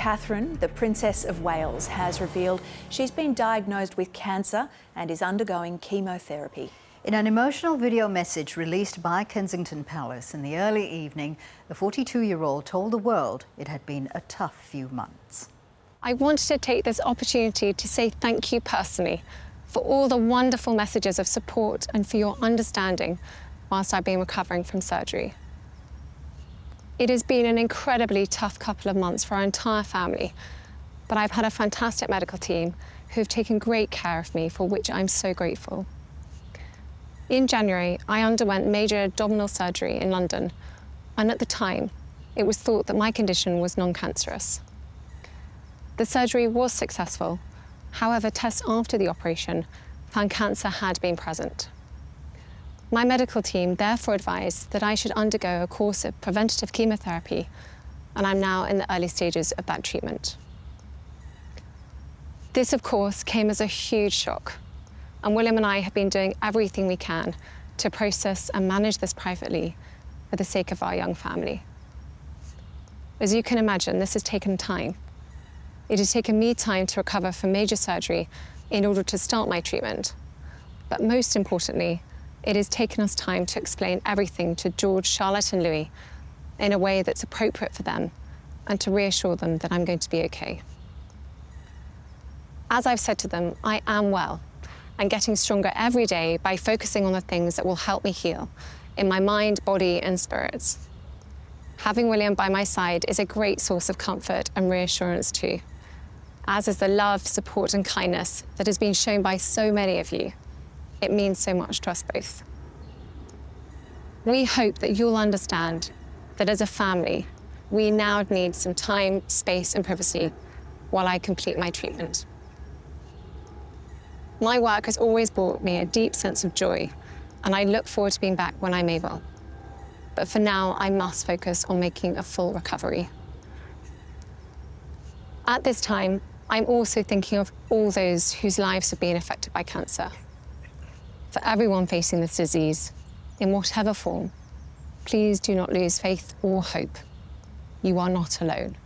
Catherine, the Princess of Wales, has revealed she's been diagnosed with cancer and is undergoing chemotherapy. In an emotional video message released by Kensington Palace in the early evening, the 42-year-old told the world it had been a tough few months. I wanted to take this opportunity to say thank you personally for all the wonderful messages of support and for your understanding whilst I've been recovering from surgery. It has been an incredibly tough couple of months for our entire family, but I've had a fantastic medical team who have taken great care of me, for which I'm so grateful. In January, I underwent major abdominal surgery in London, and at the time, it was thought that my condition was non-cancerous. The surgery was successful. However, tests after the operation found cancer had been present. My medical team therefore advised that I should undergo a course of preventative chemotherapy, and I'm now in the early stages of that treatment. This, of course, came as a huge shock, and William and I have been doing everything we can to process and manage this privately for the sake of our young family. As you can imagine, this has taken time. It has taken me time to recover from major surgery in order to start my treatment. But most importantly, it has taken us time to explain everything to George, Charlotte and Louis in a way that's appropriate for them and to reassure them that I'm going to be okay. As I've said to them, I am well and getting stronger every day by focusing on the things that will help me heal in my mind, body and spirits. Having William by my side is a great source of comfort and reassurance too, as is the love, support and kindness that has been shown by so many of you. It means so much to us both. We hope that you'll understand that as a family, we now need some time, space and privacy while I complete my treatment. My work has always brought me a deep sense of joy, and I look forward to being back when I'm able. But for now, I must focus on making a full recovery. At this time, I'm also thinking of all those whose lives have been affected by cancer. For everyone facing this disease, in whatever form, please do not lose faith or hope. You are not alone.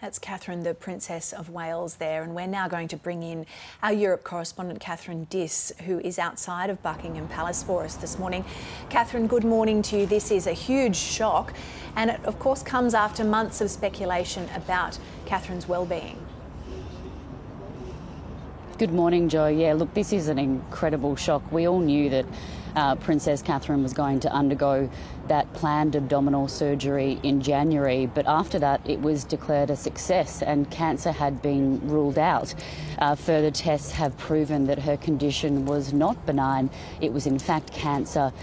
That's Catherine, the Princess of Wales there, and we're now going to bring in our Europe correspondent, Catherine Diss, who is outside of Buckingham Palace for us this morning. Catherine, good morning to you. This is a huge shock, and it, of course, comes after months of speculation about Catherine's well-being. Good morning, Jo. Yeah, look, this is an incredible shock. We all knew that Princess Catherine was going to undergo that planned abdominal surgery in January, but after that it was declared a success and cancer had been ruled out. Further tests have proven that her condition was not benign. It was in fact cancer.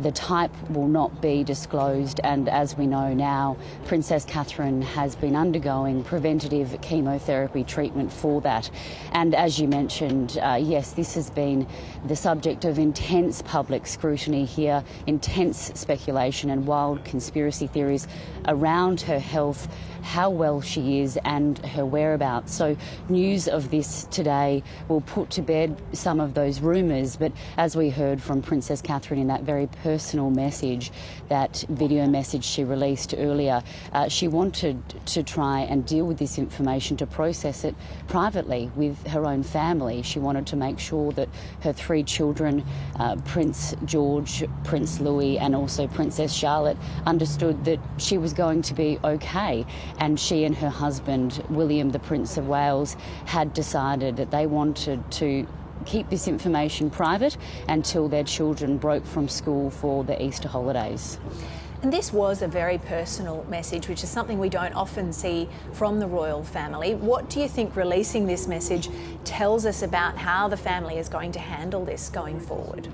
The type will not be disclosed, and as we know now, Princess Catherine has been undergoing preventative chemotherapy treatment for that. And as you mentioned, yes, this has been the subject of intense public scrutiny here, intense speculation and wild conspiracy theories around her health, how well she is and her whereabouts. So news of this today will put to bed some of those rumours, but as we heard from Princess Catherine in that very personal message, that video message she released earlier, she wanted to try and deal with this information, to process it privately with her own family. She wanted to make sure that her three children, Prince George, Prince Louis and also Princess Charlotte, understood that she was going to be okay. And she and her husband, William, the Prince of Wales, had decided that they wanted to keep this information private until their children broke from school for the Easter holidays. And this was a very personal message, which is something we don't often see from the royal family. What do you think releasing this message tells us about how the family is going to handle this going forward?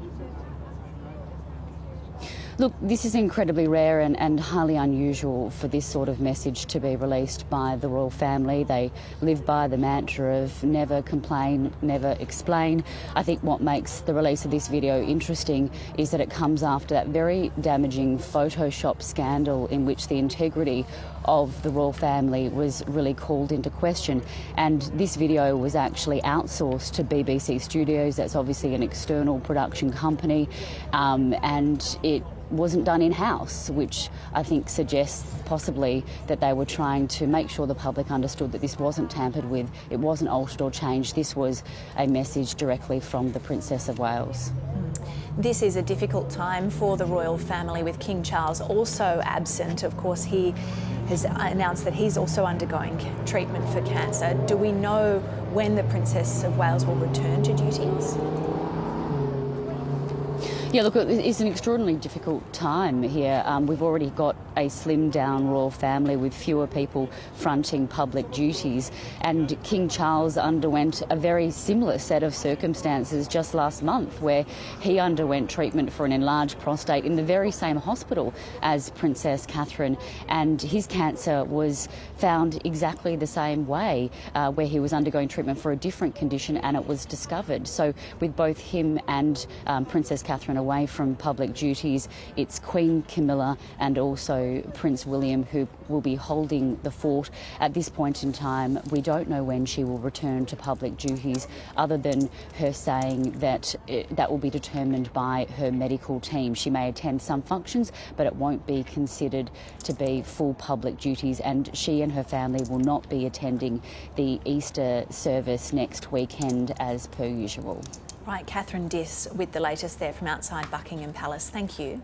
Look, this is incredibly rare and highly unusual for this sort of message to be released by the royal family. They live by the mantra of never complain, never explain. I think what makes the release of this video interesting is that it comes after that very damaging Photoshop scandal in which the integrity of the royal family was really called into question. And this video was actually outsourced to BBC Studios. That's obviously an external production company, and it wasn't done in-house, which I think suggests possibly that they were trying to make sure the public understood that this wasn't tampered with, it wasn't altered or changed. This was a message directly from the Princess of Wales. This is a difficult time for the royal family, with King Charles also absent. Of course, he has announced that he's also undergoing treatment for cancer. Do we know when the Princess of Wales will return to duties? Yeah, look, it's an extraordinarily difficult time here. We've already got a slimmed down royal family with fewer people fronting public duties, and King Charles underwent a very similar set of circumstances just last month, where he underwent treatment for an enlarged prostate in the very same hospital as Princess Catherine, and his cancer was found exactly the same way, where he was undergoing treatment for a different condition and it was discovered. So with both him and Princess Catherine away from public duties, it's Queen Camilla and also Prince William who will be holding the fort. At this point in time, we don't know when she will return to public duties, other than her saying that that will be determined by her medical team. She may attend some functions, but it won't be considered to be full public duties, and she and her family will not be attending the Easter service next weekend as per usual. Right, Catherine Diss with the latest there from outside Buckingham Palace. Thank you.